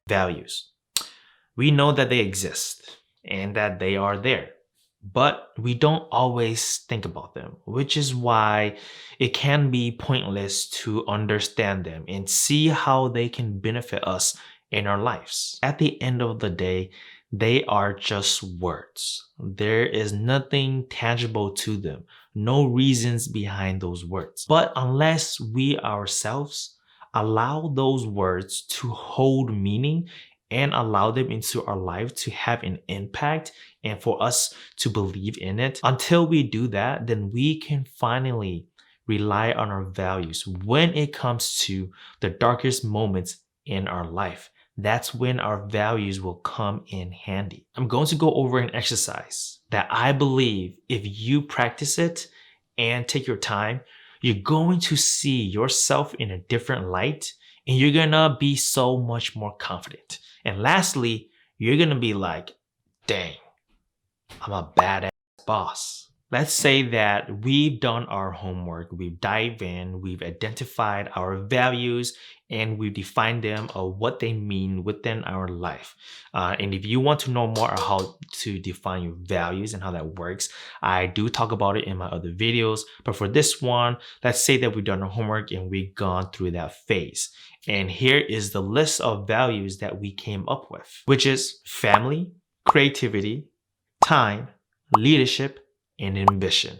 Values. We know that they exist and that they are there, but we don't always think about them, which is why it can be pointless to understand them and see how they can benefit us in our lives. At the end of the day, they are just words. There is nothing tangible to them, no reasons behind those words. But unless we ourselves allow those words to hold meaning and allow them into our life to have an impact and for us to believe in it, until we do that, then we can finally rely on our values when it comes to the darkest moments in our life. That's when our values will come in handy. I'm going to go over an exercise that I believe if you practice it and take your time, you're going to see yourself in a different light and you're gonna be so much more confident. And lastly, you're gonna be like, dang, I'm a badass boss. Let's say that we've done our homework, we've dived in, we've identified our values, and we've defined them of what they mean within our life. And if you want to know more on how to define your values and how that works, I do talk about it in my other videos. But for this one, let's say that we've done our homework and we've gone through that phase. And here is the list of values that we came up with, which is family, creativity, time, leadership, and ambition.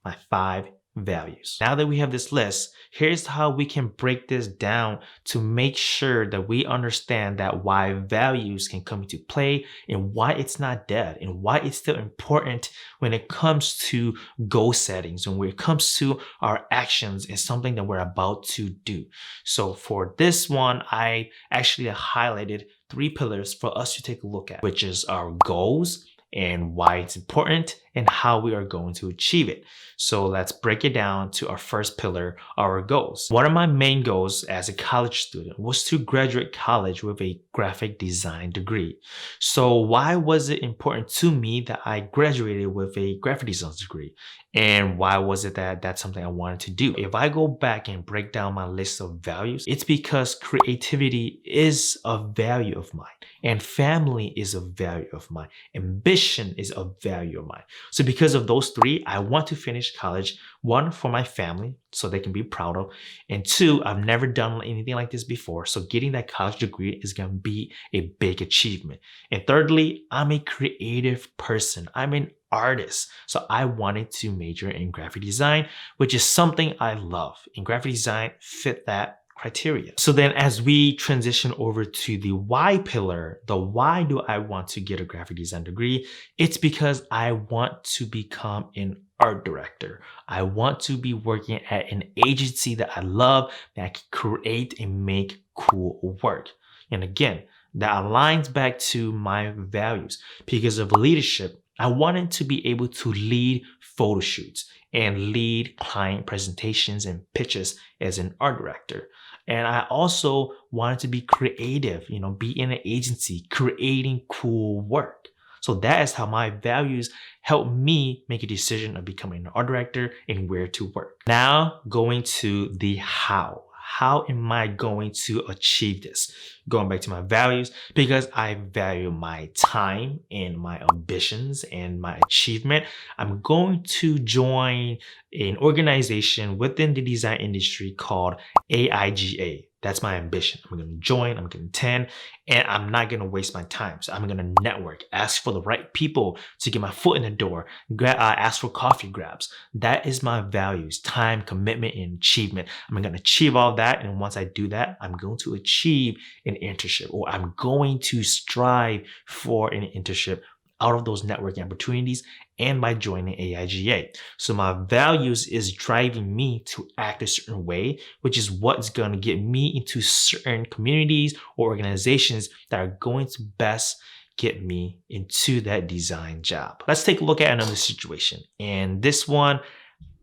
My 5 values. Now that we have this list, here's how we can break this down to make sure that we understand that why values can come into play and why it's not dead and why it's still important when it comes to goal settings and when it comes to our actions and something that we're about to do. So for this one, I actually highlighted 3 pillars for us to take a look at, which is our goals, and why it's important and how we are going to achieve it. So let's break it down to our first pillar, our goals. One of my main goals as a college student was to graduate college with a graphic design degree. So why was it important to me that I graduated with a graphic design degree? And why was it that that's something I wanted to do? If I go back and break down my list of values, it's because creativity is a value of mine and family is a value of mine. Ambition is a value of mine. So because of those 3, I want to finish college, 1, for my family, so they can be proud of, and 2, I've never done anything like this before, so getting that college degree is going to be a big achievement. And thirdly, I'm a creative person. I'm an artist, so I wanted to major in graphic design, which is something I love, and graphic design fit that criteria. So then as we transition over to the why pillar, the why do I want to get a graphic design degree? It's because I want to become an art director. I want to be working at an agency that I love, that can create and make cool work. And again, that aligns back to my values. Because of leadership, I wanted to be able to lead photo shoots and lead client presentations and pitches as an art director. And I also wanted to be creative, be in an agency, creating cool work. So that is how my values help me make a decision of becoming an art director and where to work. Now going to the how. How am I going to achieve this? Going back to my values, because I value my time and my ambitions and my achievement, I'm going to join an organization within the design industry called AIGA. That's my ambition. I'm going to join, I'm going to attend, and I'm not going to waste my time. So I'm going to network, ask for the right people to get my foot in the door, ask for coffee grabs. That is my values, time, commitment, and achievement. I'm going to achieve all that. And once I do that, I'm going to achieve an internship, or I'm going to strive for an internship out of those networking opportunities and by joining AIGA. So my values is driving me to act a certain way, which is what's going to get me into certain communities or organizations that are going to best get me into that design job. Let's take a look at another situation. And this one,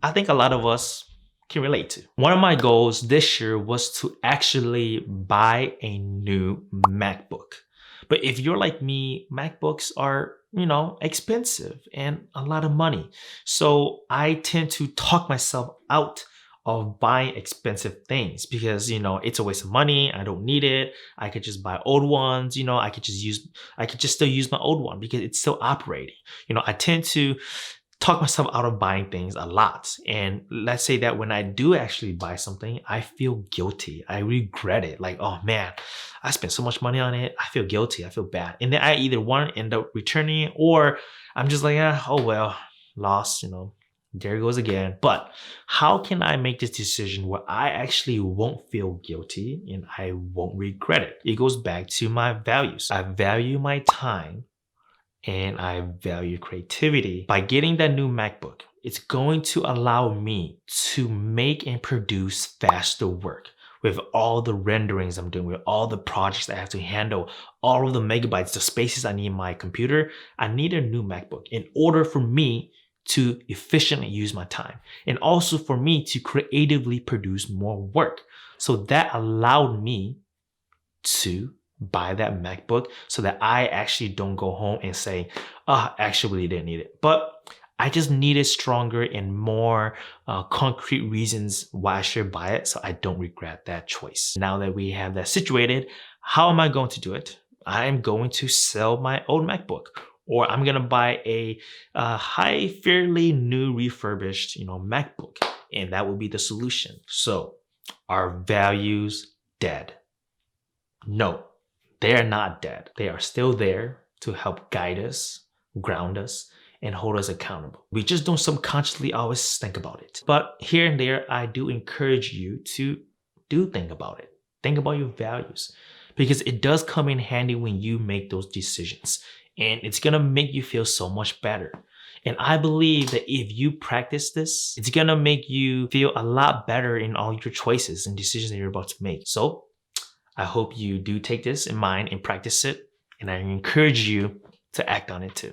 I think a lot of us can relate to. One of my goals this year was to actually buy a new MacBook. But if you're like me, MacBooks are, expensive and a lot of money. So I tend to talk myself out of buying expensive things because, it's a waste of money. I don't need it. I could just buy old ones. I could just still use my old one because it's still operating. I tend to talk myself out of buying things a lot. And let's say that when I do actually buy something, I feel guilty. I regret it. Like, oh man, I spent so much money on it. I feel guilty. I feel bad. And then I either want to end up returning it or I'm just like, oh well, lost, there it goes again. But how can I make this decision where I actually won't feel guilty and I won't regret it? It goes back to my values. I value my time and I value creativity. By getting that new MacBook, it's going to allow me to make and produce faster work with all the renderings I'm doing, with all the projects I have to handle, all of the megabytes, the spaces I need in my computer. I need a new MacBook in order for me to efficiently use my time and also for me to creatively produce more work. So that allowed me to buy that MacBook so that I actually don't go home and say, actually didn't need it. But I just needed stronger and more concrete reasons why I should buy it so I don't regret that choice. Now that we have that situated, how am I going to do it? I'm going to sell my old MacBook, or I'm going to buy a fairly new refurbished, MacBook, and that will be the solution. So are values dead? No, they are not dead. They are still there to help guide us, ground us, and hold us accountable. We just don't subconsciously always think about it. But here and there, I do encourage you to do think about it. Think about your values because it does come in handy when you make those decisions. And it's gonna make you feel so much better. And I believe that if you practice this, it's gonna make you feel a lot better in all your choices and decisions that you're about to make. So I hope you do take this in mind and practice it. And I encourage you to act on it too.